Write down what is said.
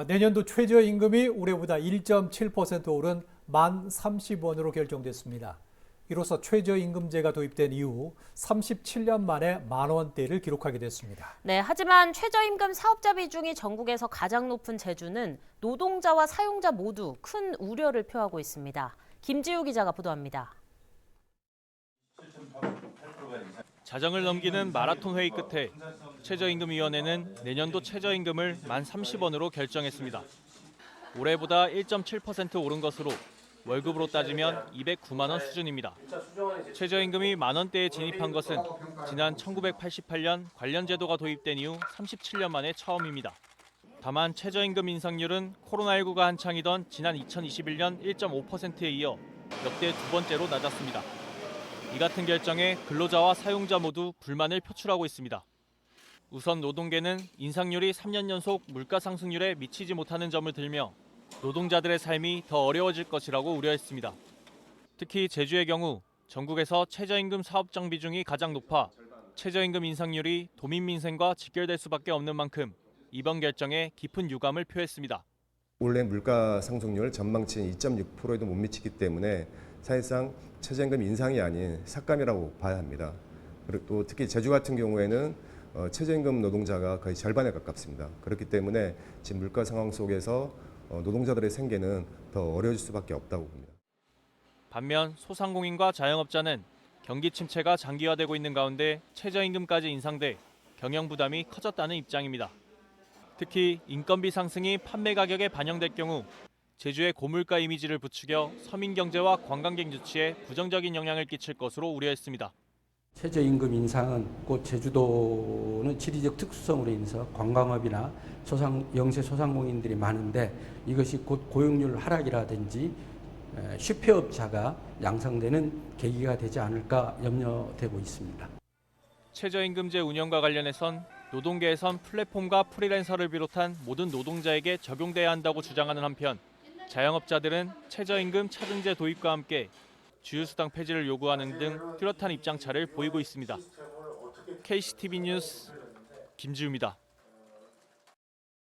내년도 최저임금이 올해보다 1.7% 오른 1,030원으로 결정됐습니다. 이로써 최저임금제가 도입된 이후 37년 만에 10,000원대를 기록하게 됐습니다. 네, 하지만 최저임금 사업자 비중이 전국에서 가장 높은 제주는 노동자와 사용자 모두 큰 우려를 표하고 있습니다. 김지우 기자가 보도합니다. 자정을 넘기는 마라톤 회의 끝에 최저임금위원회는 내년도 최저임금을 1,030원으로 결정했습니다. 올해보다 1.7% 오른 것으로 월급으로 따지면 209만 원 수준입니다. 최저임금이 10,000원대에 진입한 것은 지난 1988년 관련 제도가 도입된 이후 37년 만에 처음입니다. 다만 최저임금 인상률은 코로나19가 한창이던 지난 2021년 1.5%에 이어 역대 두 번째로 낮았습니다. 이 같은 결정에 근로자와 사용자 모두 불만을 표출하고 있습니다. 우선 노동계는 인상률이 3년 연속 물가 상승률에 미치지 못하는 점을 들며 노동자들의 삶이 더 어려워질 것이라고 우려했습니다. 특히 제주의 경우 전국에서 최저임금 사업장 비중이 가장 높아 최저임금 인상률이 도민 민생과 직결될 수밖에 없는 만큼 이번 결정에 깊은 유감을 표했습니다. 올해 물가 상승률 전망치인 2.6%에도 못 미치기 때문에 사실상 최저임금 인상이 아닌 삭감이라고 봐야 합니다. 그리고 또 특히 제주 같은 경우에는 최저임금 노동자가 거의 절반에 가깝습니다. 그렇기 때문에 지금 물가 상황 속에서 노동자들의 생계는 더 어려워질 수밖에 없다고 봅니다. 반면 소상공인과 자영업자는 경기 침체가 장기화되고 있는 가운데 최저임금까지 인상돼 경영 부담이 커졌다는 입장입니다. 특히 인건비 상승이 판매 가격에 반영될 경우 제주의 고물가 이미지를 부추겨 서민 경제와 관광객 유치에 부정적인 영향을 끼칠 것으로 우려했습니다. 최저임금 인상은 곧 제주도는 지리적 특수성으로 인해서 관광업이나 영세 소상공인들이 많은데 이것이 곧 고용률 하락이라든지 슈페업자가 양상되는 계기가 되지 않을까 염려되고 있습니다. 최저임금제 운영과 관련해선 노동계에선 플랫폼과 프리랜서를 비롯한 모든 노동자에게 적용돼야 한다고 주장하는 한편 자영업자들은 최저임금 차등제 도입과 함께 주휴수당 폐지를 요구하는 등 뚜렷한 입장차를 보이고 있습니다. KCTV 뉴스 김지우입니다.